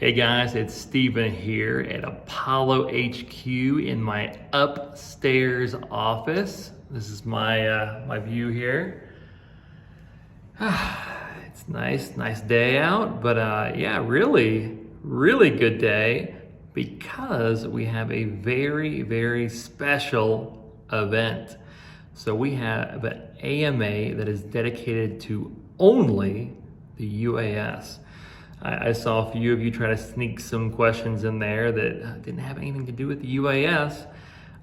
Hey guys, it's Steven here at Apollo HQ in my upstairs office. This is my view here. It's nice day out, but yeah, really good day because we have a very special event. So we have an AMA that is dedicated to only the UAS. I saw a few of you try to sneak some questions in there that didn't have anything to do with the UAS.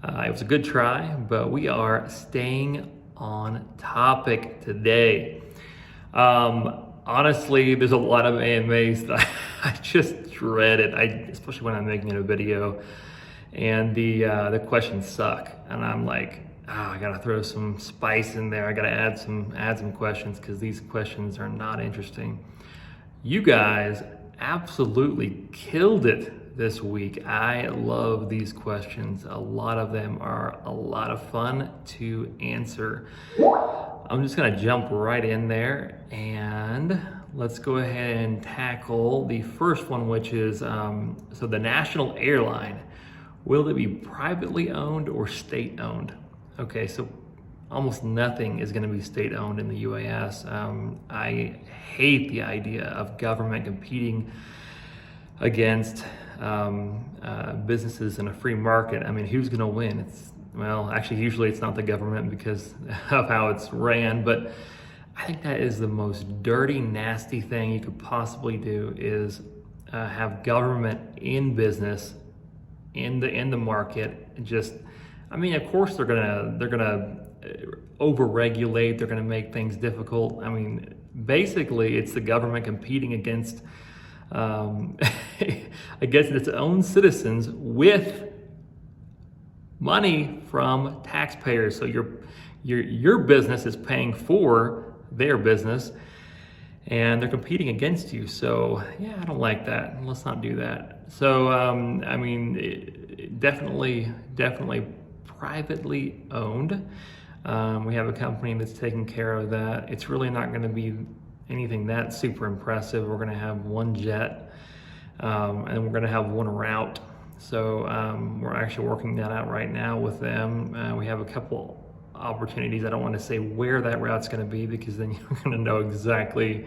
It was a good try, but we are staying on topic today. Honestly, there's a lot of AMAs that I just dread it, especially when I'm making a video, and the questions suck, and I'm like, I gotta throw some spice in there. I gotta add some questions because these questions are not interesting. You guys absolutely killed it this week. I love these questions. A lot of them are a lot of fun to answer. I'm just gonna jump right in there and let's go ahead and tackle the first one, which is, so the national airline, will it be privately owned or state owned? Okay, so almost nothing is going to be state-owned in the UAS. I hate the idea of government competing against businesses in a free market. I mean, who's going to win? Actually, usually it's not the government because of how it's ran, but I think that is the most dirty, nasty thing you could possibly do is have government in business, in the market. Of course they're gonna over-regulate, they're going to make things difficult. I mean, basically it's the government competing against its own citizens with money from taxpayers. So your business is paying for their business and they're competing against you. So yeah, I don't like that. Let's not do that. So definitely privately owned. We have a company that's taking care of that. It's really not going to be anything that super impressive. We're going to have one jet and we're going to have one route. So we're actually working that out right now with them. We have a couple opportunities. I don't want to say where that route's going to be because then you're going to know exactly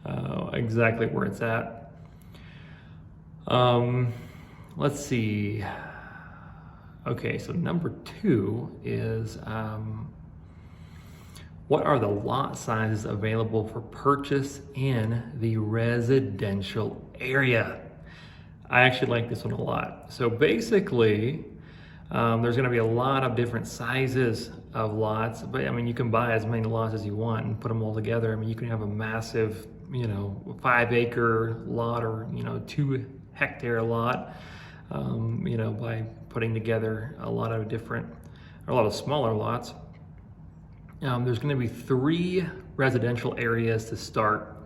where it's at. Let's see. Okay, so number 2 is what are the lot sizes available for purchase in the residential area? I actually like this one a lot. So basically, there's gonna be a lot of different sizes of lots, but you can buy as many lots as you want and put them all together. You can have a massive, 5-acre lot or, 2-hectare lot, by putting together a lot of smaller lots. There's going to be 3 residential areas to start.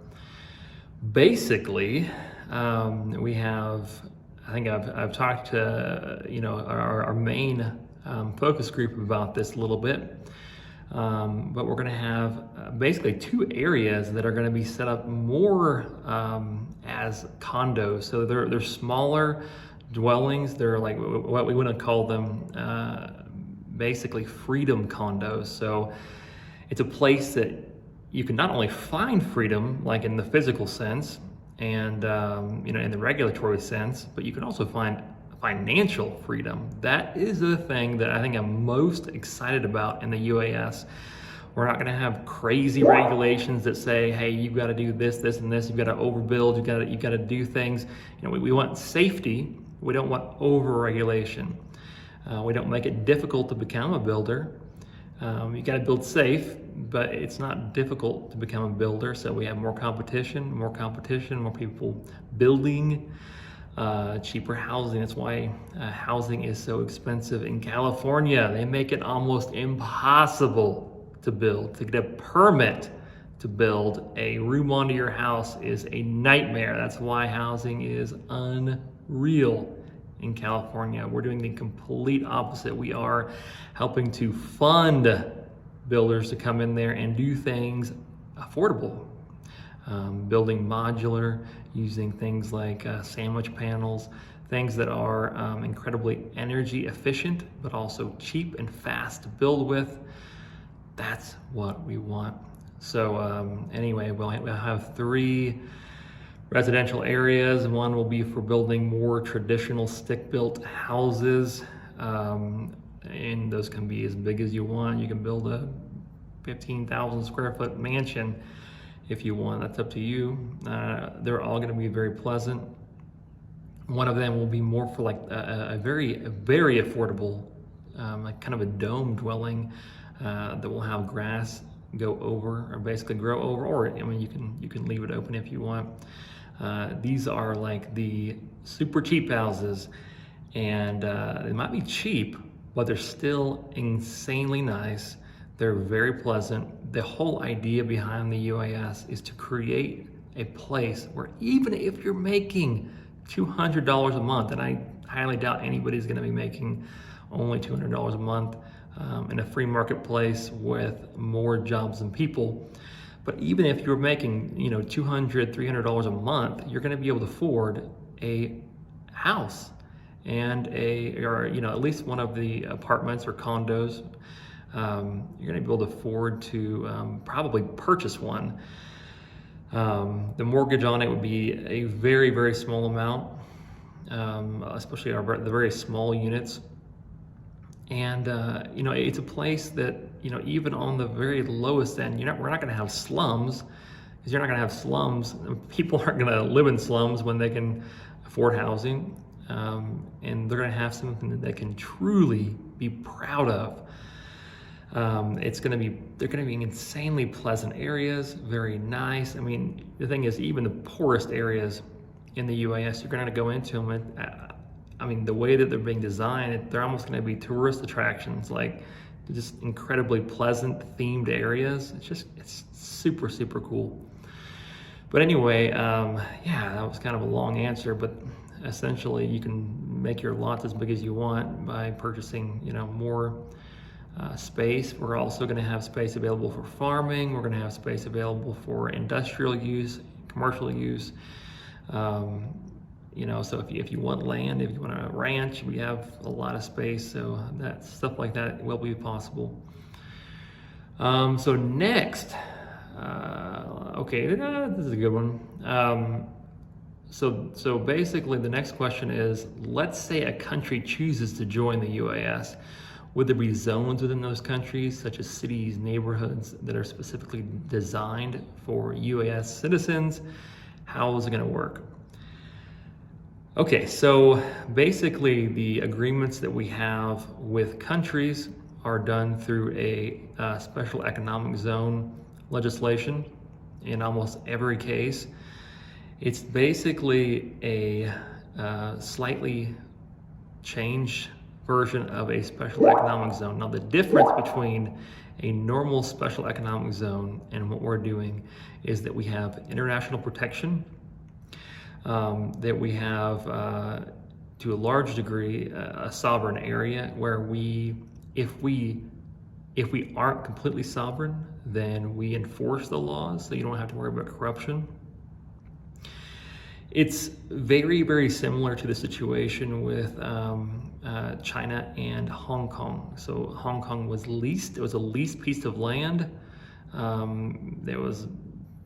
Basically, we have, I think I've talked to, our main focus group about this a little bit. But we're going to have basically 2 areas that are going to be set up more as condos. So they're smaller dwellings. They're like what we want to call them basically freedom condos. So it's a place that you can not only find freedom like in the physical sense and in the regulatory sense, but you can also find financial freedom. That is the thing that I think I'm most excited about in the UAS. We're not going to have crazy regulations that say, hey, you've got to do this and this, you've got to overbuild, you've got to do things. We want safety. We don't want over-regulation. We don't make it difficult to become a builder. You got to build safe, but it's not difficult to become a builder. So we have more competition, more people building, cheaper housing. That's why housing is so expensive in California. They make it almost impossible to build. To get a permit to build a room onto your house is a nightmare. That's why housing is unreal in California. We're doing the complete opposite. We are helping to fund builders to come in there and do things affordable. building modular, using things like sandwich panels, things that are incredibly energy efficient, but also cheap and fast to build with. That's what we want. So anyway, we'll have 3 residential areas. One will be for building more traditional stick-built houses, and those can be as big as you want. You can build a 15,000 square foot mansion if you want. That's up to you. They're all going to be very pleasant. One of them will be more for like a very affordable, like kind of a dome dwelling that will have grass go over, or basically grow over, or I mean you can leave it open if you want. These are like the super cheap houses, and they might be cheap, but they're still insanely nice. They're very pleasant. The whole idea behind the UAS is to create a place where even if you're making $200 a month, and I highly doubt anybody's going to be making only $200 a month in a free marketplace with more jobs than people. But even if you're making, $200, $300 a month, you're going to be able to afford a house and at least one of the apartments or condos. You're going to be able to afford to probably purchase one. The mortgage on it would be a very, very small amount, especially the very small units. And, it's a place that, even on the very lowest end, we're not going to have slums, because you're not going to have slums. People aren't going to live in slums when they can afford housing. And they're going to have something that they can truly be proud of. They're going to be insanely pleasant areas, very nice. I mean, the thing is, even the poorest areas in the UAS, you're going to go into them, and the way that they're being designed, they're almost going to be tourist attractions, like just incredibly pleasant themed areas. It's super, super cool. But anyway, that was kind of a long answer, but essentially you can make your lots as big as you want by purchasing, more space. We're also going to have space available for farming. We're going to have space available for industrial use, commercial use. So if you want land, if you want a ranch, we have a lot of space. So that stuff like that will be possible. So next, this is a good one. So basically the next question is, let's say a country chooses to join the UAS. Would there be zones within those countries, such as cities, neighborhoods, that are specifically designed for UAS citizens? How is it going to work? Okay, so basically the agreements that we have with countries are done through a special economic zone legislation in almost every case. It's basically a slightly changed version of a special economic zone. Now, the difference between a normal special economic zone and what we're doing is that we have international protection, that we have, to a large degree, a sovereign area where if we aren't completely sovereign, then we enforce the laws, so you don't have to worry about corruption. It's very, very similar to the situation with China and Hong Kong. So Hong Kong was leased. It was a leased piece of land that was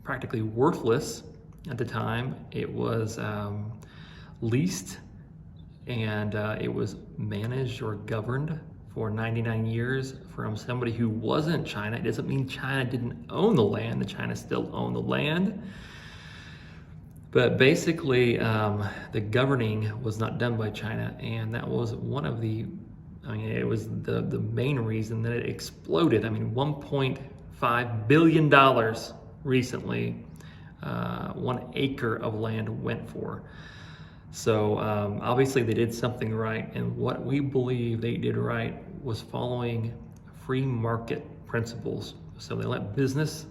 practically worthless at the time. It was leased, and it was managed or governed for 99 years from somebody who wasn't China. It doesn't mean China didn't own the land. The China still owned the land. But basically, the governing was not done by China, and that was one of it was the main reason that it exploded. $1.5 billion recently, 1 acre of land went for. So obviously they did something right, and what we believe they did right was following free market principles. So they let business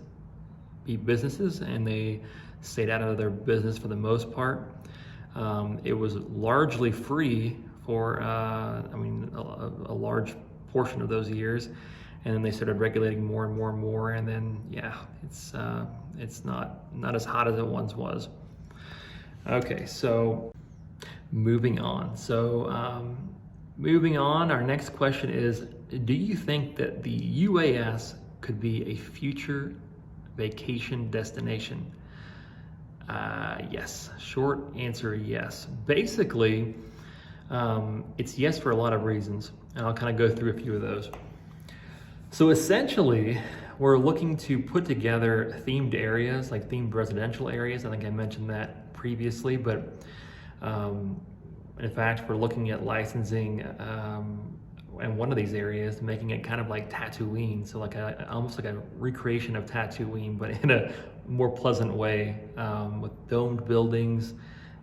be businesses, and they stayed out of their business for the most part. It was largely free for a large portion of those years, and then they started regulating more and more and more, and then yeah, it's not as hot as it once was. Okay, so moving on. Moving on, our next question is, do you think that the UAS could be a future vacation destination? Yes. Short answer, yes. Basically, it's yes for a lot of reasons, and I'll kind of go through a few of those. So essentially, we're looking to put together themed areas, like themed residential areas. I think I mentioned that previously, but in fact, we're looking at licensing in one of these areas, making it kind of like Tatooine, so like almost like a recreation of Tatooine, but in a more pleasant way, with domed buildings.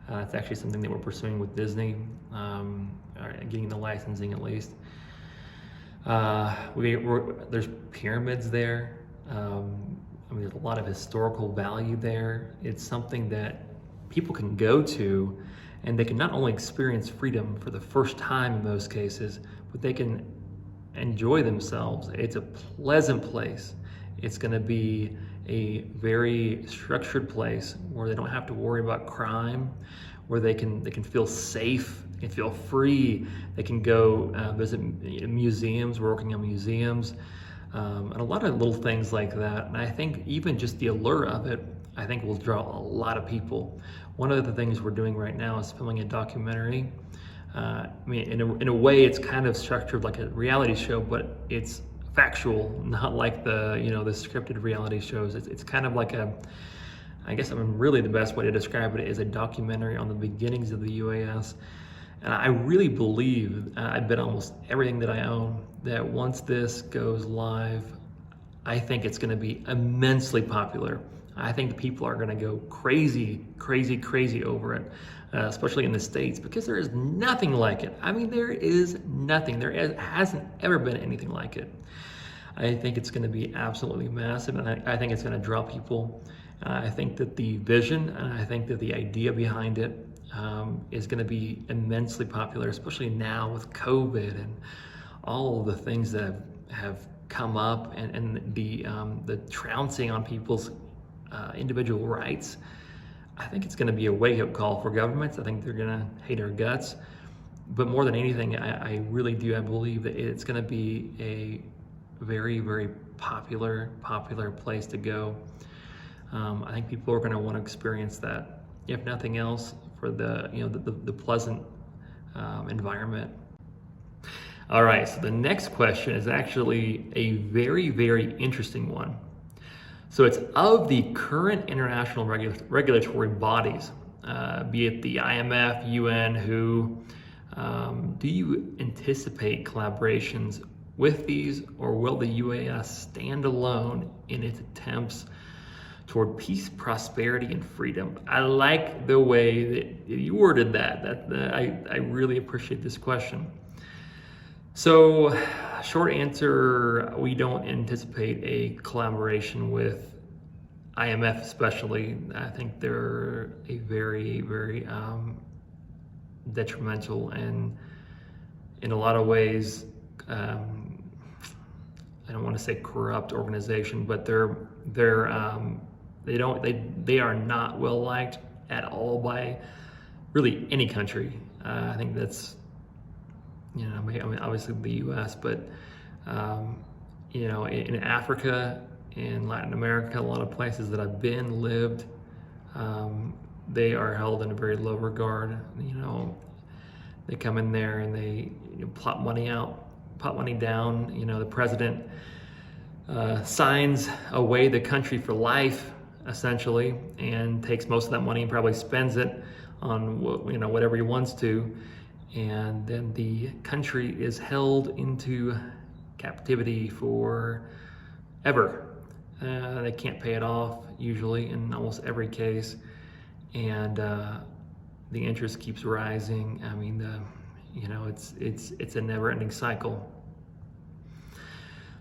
It's actually something that we're pursuing with Disney, getting the licensing at least. There's pyramids there. There's a lot of historical value there. It's something that people can go to, and they can not only experience freedom for the first time in most cases, but they can enjoy themselves. It's a pleasant place. It's going to be a very structured place where they don't have to worry about crime, where they can feel safe, they can feel free. They can go visit museums. We're working on museums, and a lot of little things like that. And I think even just the allure of it, I think will draw a lot of people. One of the things we're doing right now is filming a documentary. In a way, it's kind of structured like a reality show, but it's factual, not like the scripted reality shows. It's kind of like really the best way to describe it is a documentary on the beginnings of the UAS. And I really believe, I bet almost everything that I own, that once this goes live, I think it's going to be immensely popular. I think the people are going to go crazy over it, especially in the States, because there is nothing like it. There is nothing. There hasn't ever been anything like it. I think it's going to be absolutely massive, and I think it's going to draw people. I think that the vision, and I think that the idea behind it is going to be immensely popular, especially now with COVID and all of the things that have come up, and the trouncing on people's individual rights. I think it's going to be a wake-up call for governments. I think they're going to hate our guts. But more than anything, I really do. I believe that it's going to be a very, very popular place to go. I think people are going to want to experience that, if nothing else, for the pleasant environment. All right, so the next question is actually a very, very interesting one. So it's of the current international regulatory bodies, be it the IMF, UN, WHO, do you anticipate collaborations with these, or will the UAS stand alone in its attempts toward peace, prosperity, and freedom? I like the way that you worded that. I really appreciate this question. So, short answer, we don't anticipate a collaboration with IMF especially. I think they're a very, very detrimental and in a lot of ways, I don't want to say corrupt organization, but they are not well liked at all by really any country. I think that's, obviously the U.S., but in Africa, in Latin America, a lot of places that I've lived, they are held in a very low regard. They come in there and they plot money down. The president signs away the country for life, essentially, and takes most of that money and probably spends it on whatever he wants to, and then the country is held into captivity for ever. They can't pay it off usually in almost every case, and the interest keeps rising. It's a never-ending cycle.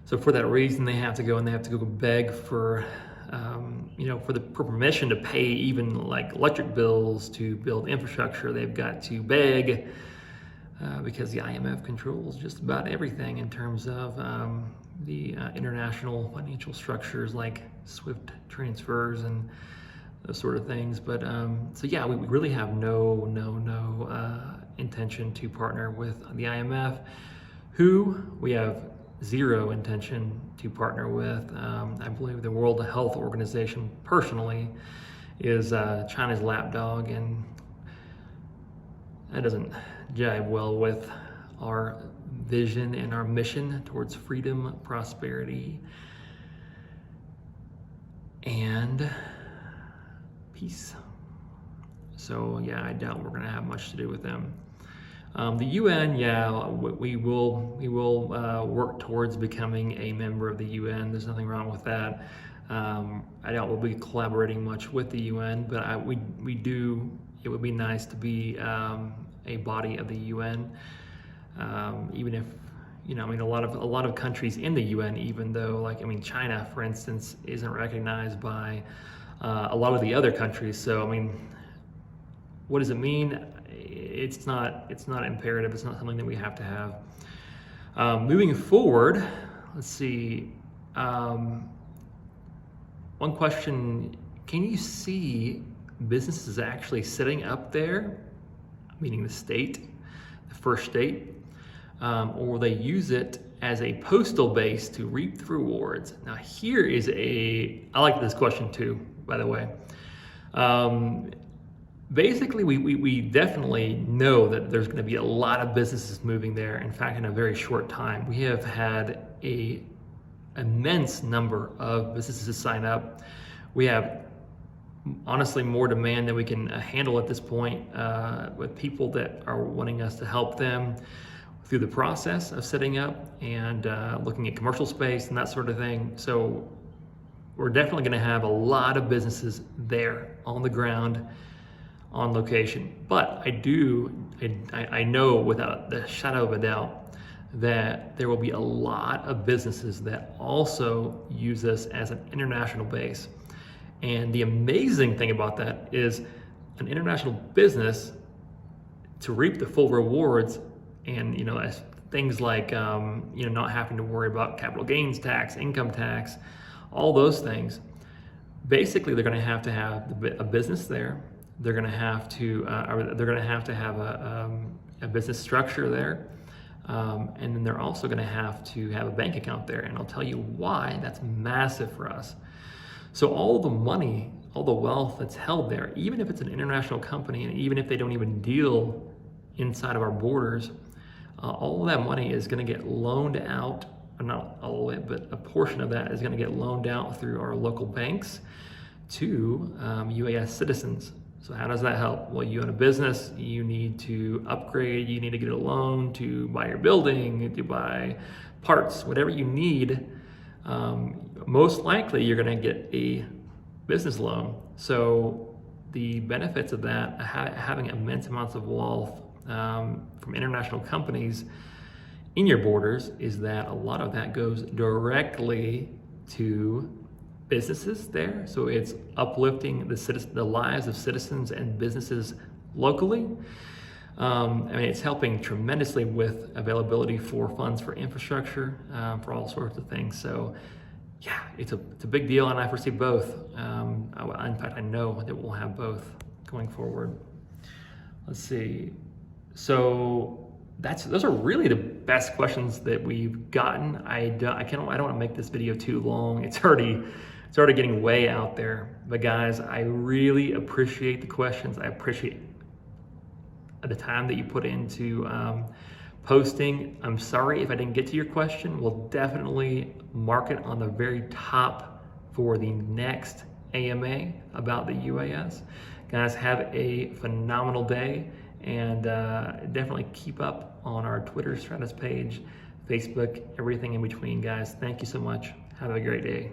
So for that reason, they have to go beg for for permission to pay even like electric bills, to build infrastructure. They've got to beg because the IMF controls just about everything in terms of the international financial structures like SWIFT transfers and those sort of things. But so yeah, we really have no intention to partner with the IMF, who we have zero intention to partner with. I believe the World Health Organization personally is China's lapdog, and that doesn't jive well with our vision and our mission towards freedom, prosperity, and peace. So yeah, I doubt we're going to have much to do with them. The UN, yeah, we will work towards becoming a member of the UN. There's nothing wrong with that. I doubt we'll be collaborating much with the UN, but we do. It would be nice to be a body of the UN, even if, you know, I mean, a lot of countries in the UN, even though, like, I mean, China, for instance, isn't recognized by a lot of the other countries. So, I mean, what does it mean? It's not imperative. It's not something that we have to have. Moving forward, let's see. One question: can you see businesses actually setting up there, meaning the state, the first state, or will they use it as a postal base to reap the rewards? Now, here is I like this question too, by the way. Basically, we definitely know that there's going to be a lot of businesses moving there. In fact, in a very short time, we have had an immense number of businesses sign up. We have honestly more demand than we can handle at this point, with people that are wanting us to help them through the process of setting up and looking at commercial space and that sort of thing. So we're definitely going to have a lot of businesses there on the ground, on location. But I know without the shadow of a doubt that there will be a lot of businesses that also use us as an international base. And the amazing thing about that is an international business, to reap the full rewards, and, you know, as things like not having to worry about capital gains tax, income tax, all those things. Basically, they're going to have a business there. They're going to have to have a business structure there, and then they're also going to have a bank account there. And I'll tell you why that's massive for us. So all the money, all the wealth that's held there, even if it's an international company, and even if they don't even deal inside of our borders, all of that money is going to get loaned out. Not all of it, but a portion of that is going to get loaned out through our local banks to UAS citizens. So how does that help? Well, you own a business, you need to upgrade, you need to get a loan to buy your building, to buy parts, whatever you need. Most likely you're going to get a business loan. So the benefits of that, having immense amounts of wealth from international companies in your borders, is that a lot of that goes directly to businesses there. So it's uplifting the lives of citizens and businesses locally. I mean, it's helping tremendously with availability for funds for infrastructure, for all sorts of things. So yeah, it's a big deal, and I foresee both. In fact, I know that we'll have both going forward. Let's see. So those are really the best questions that we've gotten. I don't want to make this video too long. It's already getting way out there. But guys, I really appreciate the questions. I appreciate the time that you put into posting. I'm sorry if I didn't get to your question. We'll definitely mark it on the very top for the next AMA about the UAS. Guys, have a phenomenal day, and definitely keep up on our Twitter Stratus page, Facebook, everything in between, guys. Thank you so much. Have a great day.